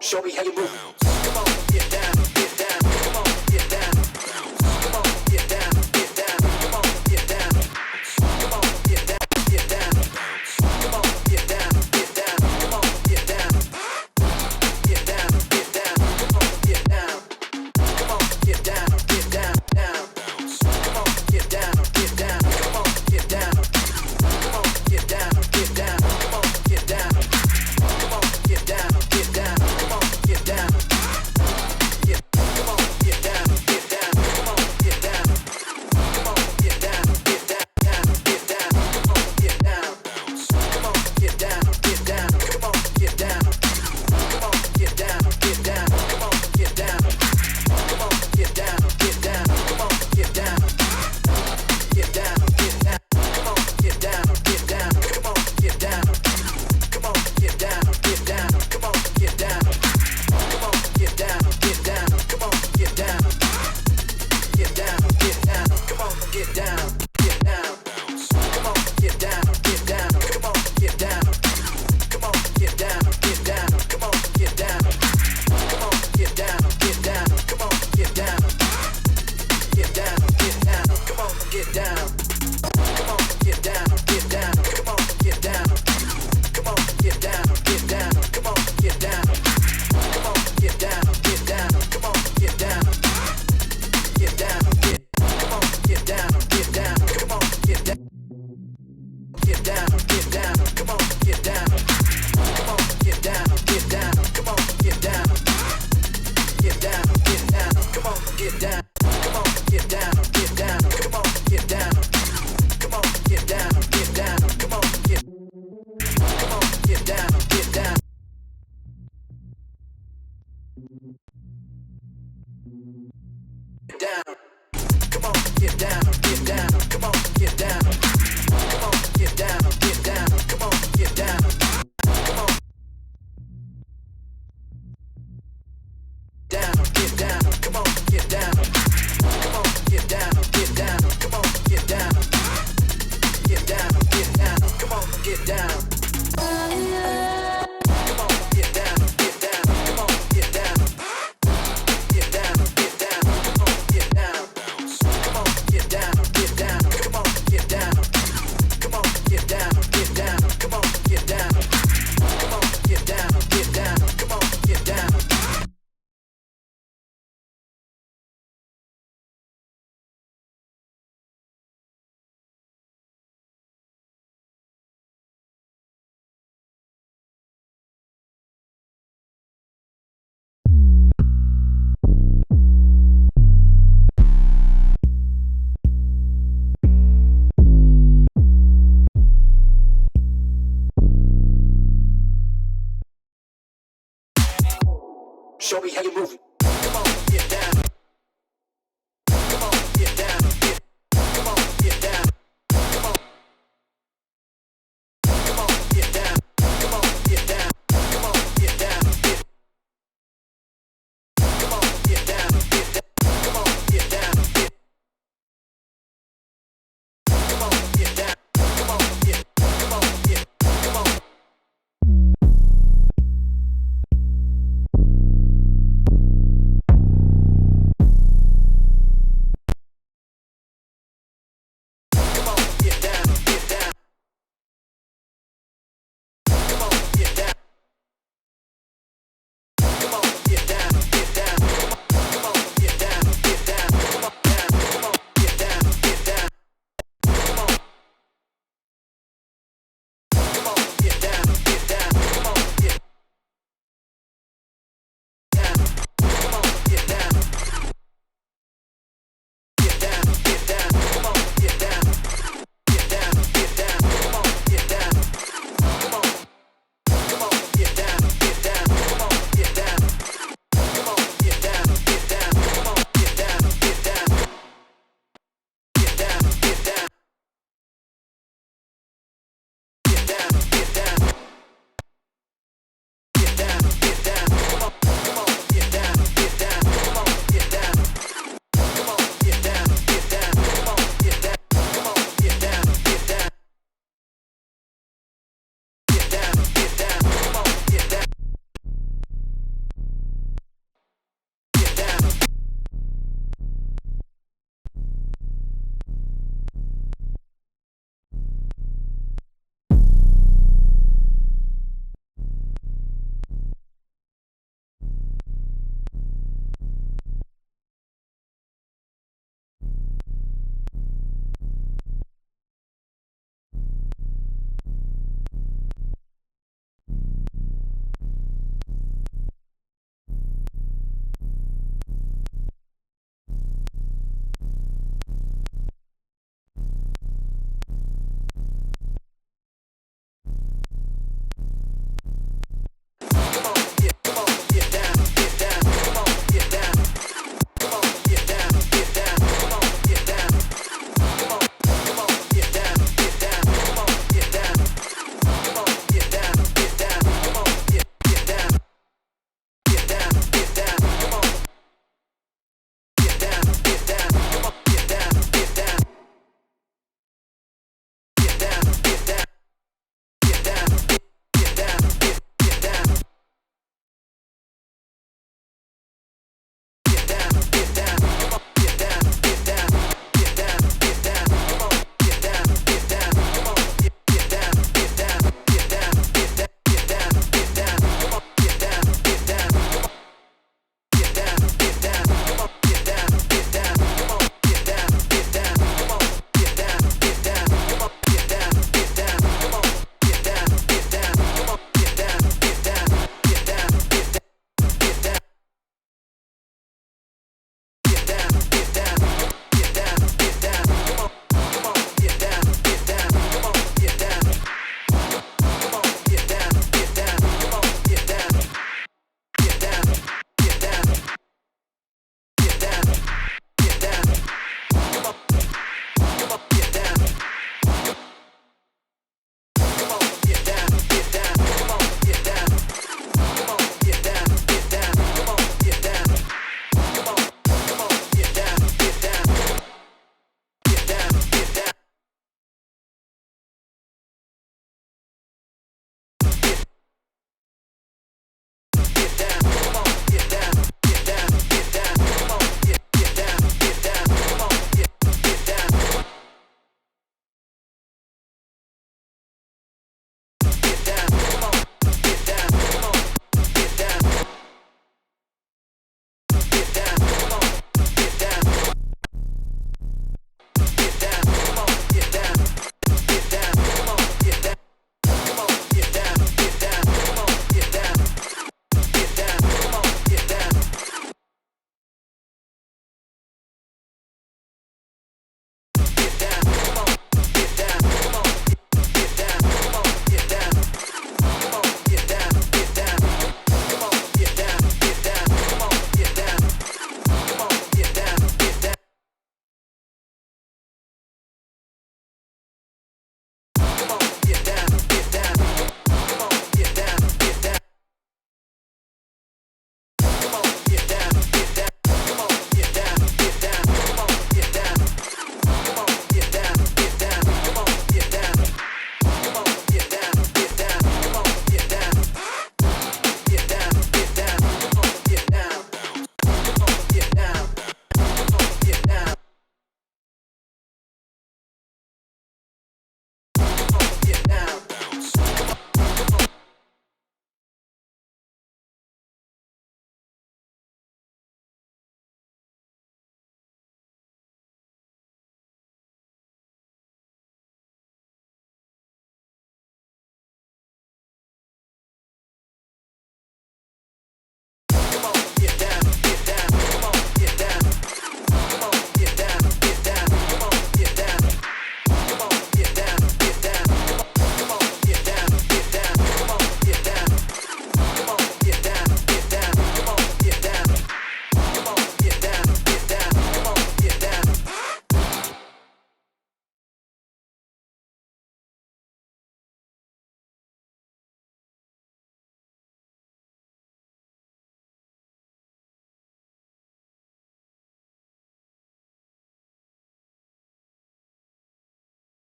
Show me how you move. Come on, get down, get down. Come on, get down. Come on, get down, get down. Come on, get down. Come on, get down, get down. Come on, get down, get down. Come on, get down. Get down, get down. Come on, get down. Come on, get down, get down, down. Come on, get down, get down. Come on, get down. Come on, get down, get down. Come on, get down. Come on, get down, get down. Come on, get down. Come on, get down, get down. Come on, get down. Come on, get down, get down, down, get down. Come on, get down. Come on, get down, get down. Come on, get down. Come on, get down, get down. Come on, get down. Come on, get down, get down. Come on, get down. Get down, get down. Come on, get down, get down. Come on, get down. Come on, get down, get down. Come on, get down. Come on, get down, get down. Come on, get down. Get down, get down. Come on, get down, get down. Come on, get down, get down. Come on, get down. Come on, get down, get down. Come on, get down. Come on, get down, get down. Come on, get down. Get down, get down. Come on, get down. Come on, get down, get down. Come on, get down. Come on, get down, get down. Come on, get down. Come on, get down, get down. Come on, get down. Get down, get. Come on, get down, get down. Come on, get down. Get down, get down. Come on, get down. Come on, get down, get down. Come on, get down. Get down, get down. Come on, get down. Come on, get down, get down. Come on, get down. Come on, get down, get down. Come on, get. Come on, get down, get down. Get down. Come on, get down, get down. Come on, get down. Come on, get down, get down. Come on, get down. Come on. Down, get down. Come on, get down. Come on, get down, get down. Come on, get down. Get down, get down. Come on, get down. Come on, get down, get down. Come on, get down. Get down, get down. Come on, get down. Come on, get down, get down. Come on, get down. Come on, get down, get down. Come on, get down. Come on, get down, get down. Come on, get down. Show me how you move. Come on, get down.